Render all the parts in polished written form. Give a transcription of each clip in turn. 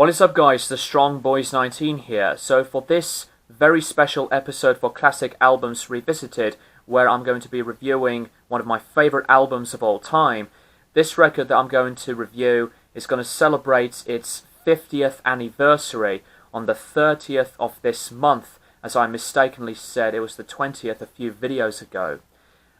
What is up guys, the Strong Boys 19 here. So for this very special episode for Classic Albums Revisited, where I'm going to be reviewing one of my favorite albums of all time, this record that I'm going to review is going to celebrate its 50th anniversary on the 30th of this month, as I mistakenly said it was the 20th a few videos ago.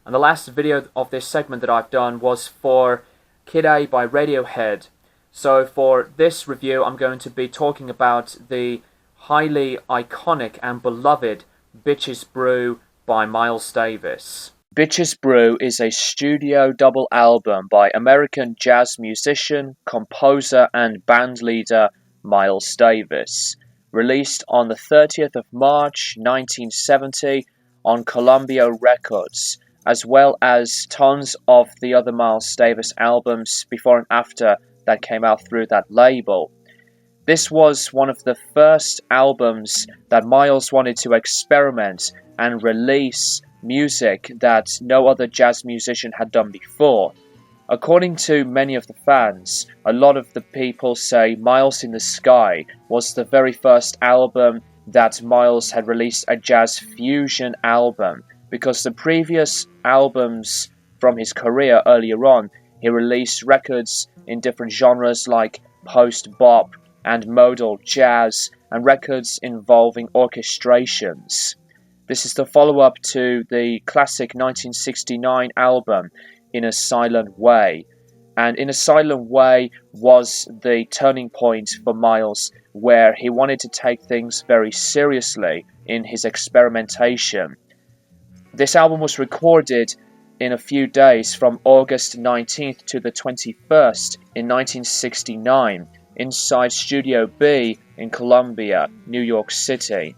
And the last video of this segment that I've done was for Kid A by Radiohead. So for this review, I'm going to be talking about the highly iconic and beloved Bitches Brew by Miles Davis. Bitches Brew is a studio double album by American jazz musician, composer and bandleader Miles Davis, released on the 30th of March 1970 on Columbia Records, as well as tons of the other Miles Davis albums before and after that came out through that label. This was one of the first albums that Miles wanted to experiment and release music that no other jazz musician had done before. According to many of the fans, a lot of the people say Miles in the Sky was the very first album that Miles had released a jazz fusion album, because the previous albums from his career earlier on, he released records in different genres like post-bop and modal jazz, and records involving orchestrations. This is the follow-up to the classic 1969 album, In a Silent Way. And In a Silent Way was the turning point for Miles, where he wanted to take things very seriously in his experimentation. This album was recorded in a few days from August 19th to the 21st in 1969 inside Studio B in Columbia, New York City.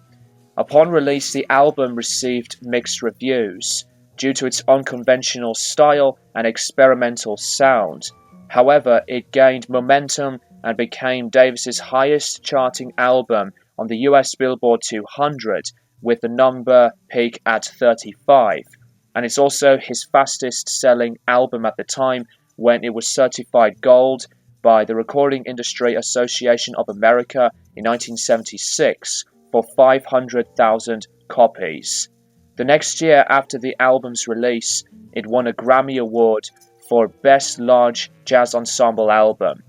Upon release, the album received mixed reviews due to its unconventional style and experimental sound. However, it gained momentum and became Davis's highest charting album on the US Billboard 200, with the number peak at 35. And it's also his fastest selling album at the time, when it was certified gold by the Recording Industry Association of America in 1976 for 500,000 copies. The next year after the album's release, it won a Grammy Award for Best Large Jazz Ensemble Album.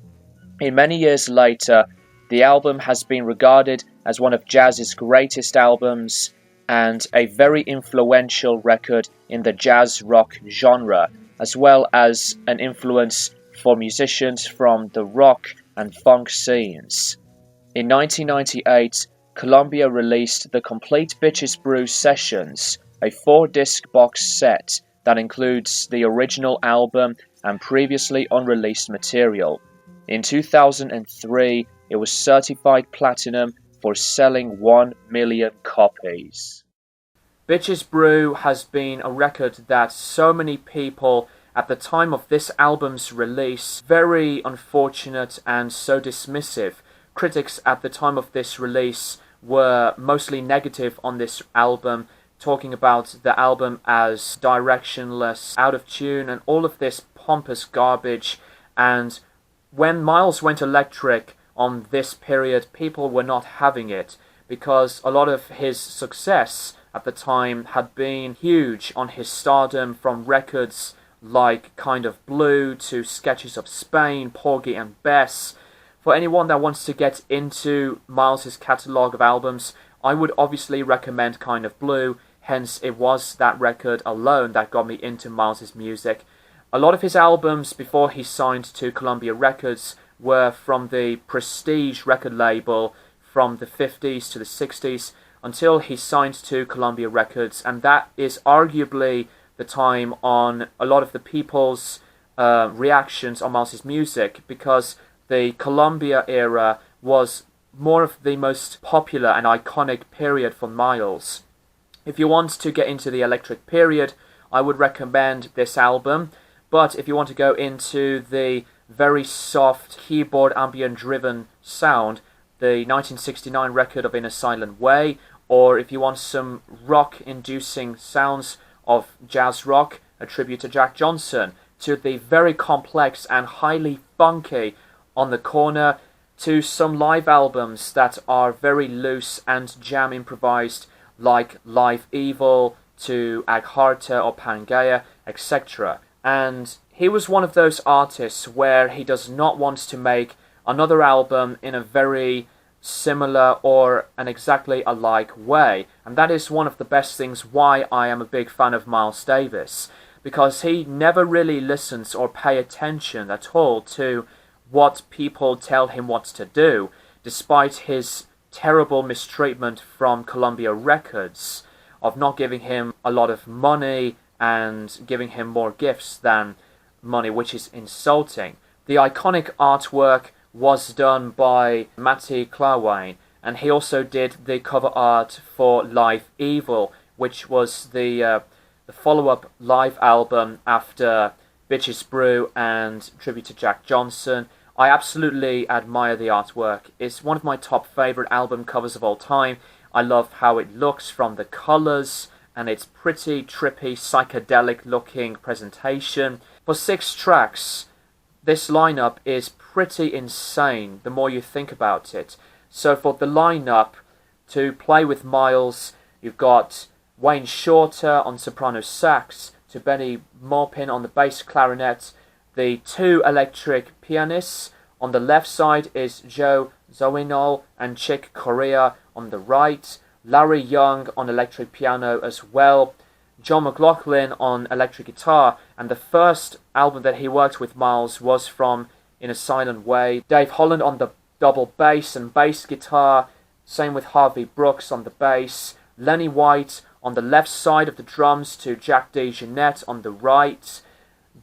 In many years later, the album has been regarded as one of jazz's greatest albums and a very influential record in the jazz rock genre, as well as an influence for musicians from the rock and funk scenes. In 1998, Columbia released the Complete Bitches Brew Sessions, a 4-disc box set that includes the original album and previously unreleased material. In 2003, it was certified platinum for selling 1 million copies. Bitches Brew has been a record that so many people at the time of this album's release, very unfortunate and so dismissive. Critics at the time of this release were mostly negative on this album, talking about the album as directionless, out of tune, and all of this pompous garbage. And when Miles went electric on this period, people were not having it, because a lot of his success at the time had been huge on his stardom, from records like Kind of Blue to Sketches of Spain, Porgy and Bess. For anyone that wants to get into Miles's catalogue of albums, I would obviously recommend Kind of Blue, hence it was that record alone that got me into Miles's music. A lot of his albums before he signed to Columbia Records were from the Prestige record label from the 50s to the 60s until he signed to Columbia Records, and that is arguably the time on a lot of the people's reactions on Miles's music, because the Columbia era was more of the most popular and iconic period for Miles. If you want to get into the electric period, I would recommend this album, but if you want to go into the very soft keyboard ambient driven sound, the 1969 record of In a Silent Way, or if you want some rock inducing sounds of jazz rock, a tribute to Jack Johnson, to the very complex and highly funky On the Corner, to some live albums that are very loose and jam improvised, like Live Evil, to Agharta or Pangaea, etc. And he was one of those artists where he does not want to make another album in a very similar or an exactly alike way. And that is one of the best things why I am a big fan of Miles Davis, because he never really listens or pay attention at all to what people tell him what to do, despite his terrible mistreatment from Columbia Records of not giving him a lot of money and giving him more gifts than money, which is insulting. The iconic artwork was done by Matty Clarwain, and he also did the cover art for Live Evil, which was the follow-up live album after Bitches Brew and Tribute to Jack Johnson. I absolutely admire the artwork. It's one of my top favourite album covers of all time. I love how it looks from the colours and its pretty, trippy, psychedelic looking presentation. For 6 tracks, this lineup is pretty insane the more you think about it. So for the lineup, to play with Miles, you've got Wayne Shorter on soprano sax, to Benny Maupin on the bass clarinet, the 2 electric pianists. On the left side is Joe Zawinul and Chick Corea on the right, Larry Young on electric piano as well, John McLaughlin on electric guitar, and the first album that he worked with Miles was from In a Silent Way. Dave Holland on the double bass and bass guitar, same with Harvey Brooks on the bass, Lenny White on the left side of the drums to Jack DeJohnette on the right,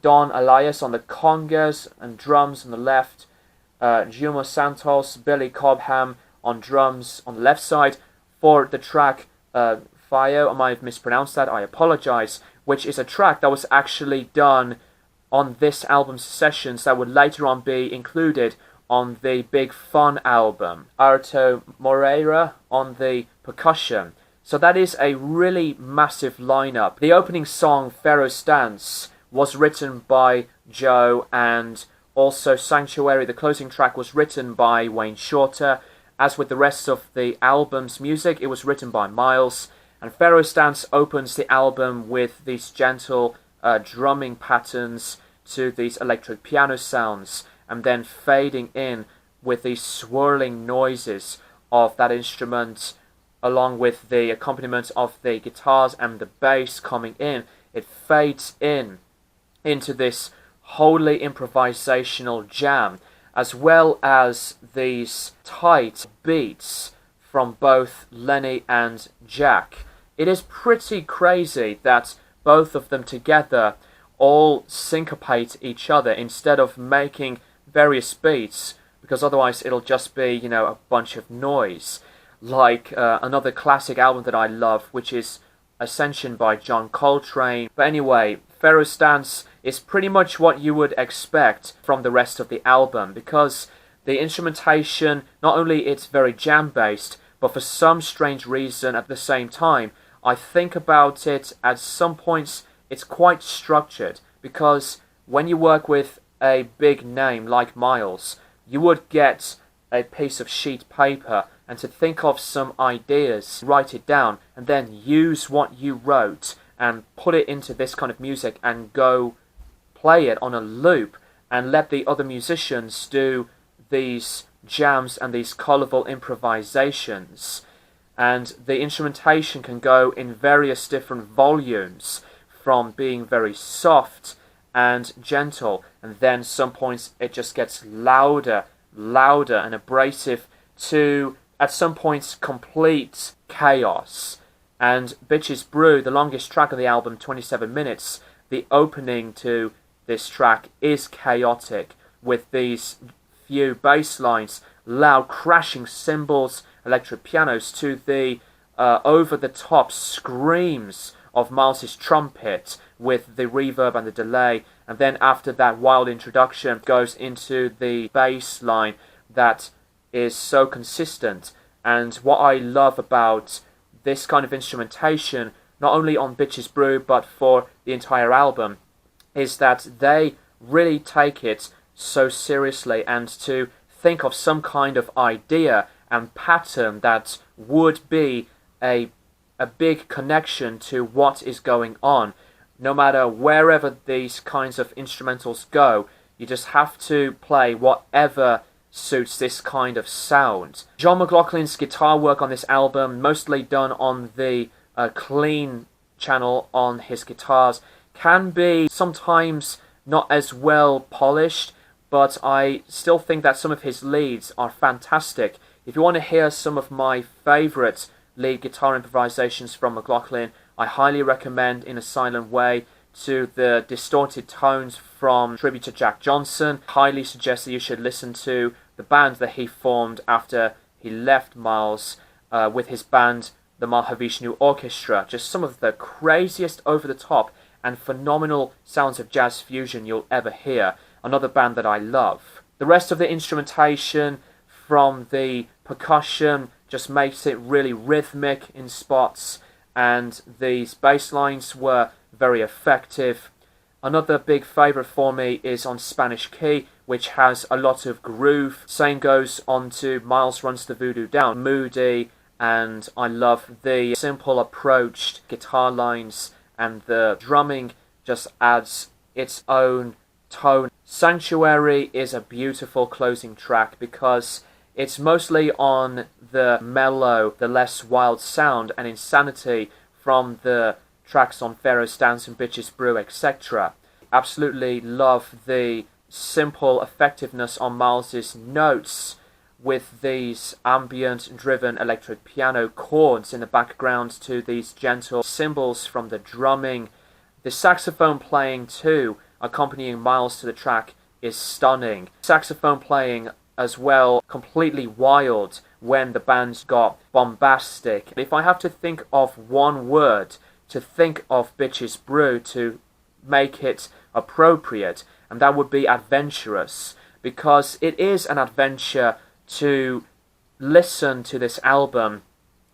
Don Elias on the congas and drums on the left, Juma Santos, Billy Cobham on drums on the left side. For the track Fio, I might have mispronounced that, I apologize, which is a track that was actually done on this album's sessions that would later on be included on the Big Fun album. Arto Moreira on the percussion. So that is a really massive lineup. The opening song, Pharos Dance, was written by Joe, and also Sanctuary, the closing track, was written by Wayne Shorter. As with the rest of the album's music, it was written by Miles. And Pharos Dance opens the album with these gentle drumming patterns to these electric piano sounds, and then fading in with these swirling noises of that instrument, along with the accompaniment of the guitars and the bass coming in. It fades in into this wholly improvisational jam, as well as these tight beats from both Lenny and Jack. It is pretty crazy that both of them together all syncopate each other instead of making various beats, because otherwise it'll just be, a bunch of noise. Like another classic album that I love, which is Ascension by John Coltrane. But anyway, Pharos Dance is pretty much what you would expect from the rest of the album, because the instrumentation, not only it's very jam-based, but for some strange reason at the same time, I think about it at some points it's quite structured, because when you work with a big name like Miles, you would get a piece of sheet paper and to think of some ideas, write it down, and then use what you wrote and put it into this kind of music and go play it on a loop and let the other musicians do these jams and these colourful improvisations. And the instrumentation can go in various different volumes, from being very soft and gentle, and then some points it just gets louder and abrasive, to at some points complete chaos. And Bitches Brew, the longest track of the album, 27 minutes, the opening to this track is chaotic, with these few bass lines, loud crashing cymbals, electric pianos, to the over-the-top screams of Miles's trumpet with the reverb and the delay, and then after that wild introduction goes into the bass line that is so consistent. And what I love about this kind of instrumentation, not only on Bitches Brew but for the entire album, is that they really take it so seriously, and to think of some kind of idea and pattern that would be a big connection to what is going on. No matter wherever these kinds of instrumentals go, you just have to play whatever suits this kind of sound. John McLaughlin's guitar work on this album, mostly done on the clean channel on his guitars, can be sometimes not as well polished, but I still think that some of his leads are fantastic. If you want to hear some of my favourite lead guitar improvisations from McLaughlin, I highly recommend In a Silent Way to the distorted tones from Tribute to Jack Johnson. Highly suggest that you should listen to the band that he formed after he left Miles with his band, the Mahavishnu Orchestra. Just some of the craziest, over-the-top and phenomenal sounds of jazz fusion you'll ever hear. Another band that I love. The rest of the instrumentation, from the percussion, just makes it really rhythmic in spots, and these bass lines were very effective. Another big favourite for me is on Spanish Key, which has a lot of groove. Same goes on to Miles Runs the Voodoo Down, moody, and I love the simple approached guitar lines, and the drumming just adds its own tone. Sanctuary is a beautiful closing track because it's mostly on the mellow, the less wild sound and insanity from the tracks on Pharos Dance and Brew, etc. Absolutely love the simple effectiveness on Miles's notes with these ambient-driven electric piano chords in the background to these gentle cymbals from the drumming. The saxophone playing too, accompanying Miles to the track, is stunning. Saxophone playing as well, completely wild when the band got bombastic. If I have to think of one word to think of Bitches Brew to make it appropriate, and that would be adventurous, because it is an adventure to listen to this album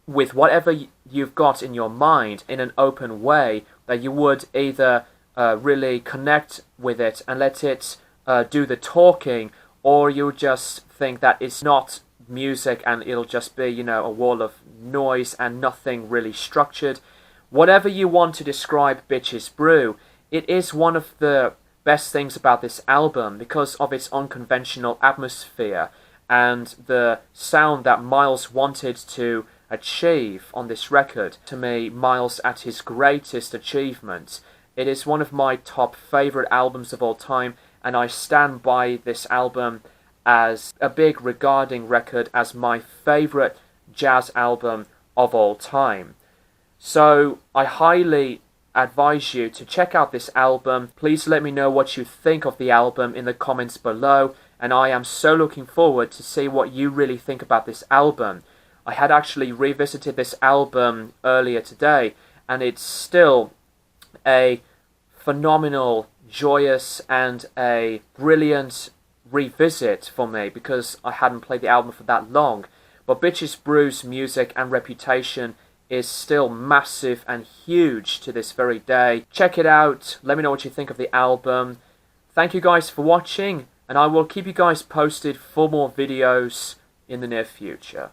with whatever you've got in your mind in an open way, that you would either really connect with it and let it do the talking, or you just think that it's not music and it'll just be, you know, a wall of noise and nothing really structured. Whatever you want to describe Bitches Brew, it is one of the best things about this album because of its unconventional atmosphere and the sound that Miles wanted to achieve on this record. To me, Miles at his greatest achievement. It is one of my top favourite albums of all time, and I stand by this album as a big regarding record as my favourite jazz album of all time. So I highly advise you to check out this album. Please let me know what you think of the album in the comments below, and I am so looking forward to see what you really think about this album. I had actually revisited this album earlier today, and it's still a phenomenal, joyous, and a brilliant revisit for me because I hadn't played the album for that long. But Bitches Brew's music and reputation is still massive and huge to this very day. Check it out. Let me know what you think of the album. Thank you guys for watching, and I will keep you guys posted for more videos in the near future.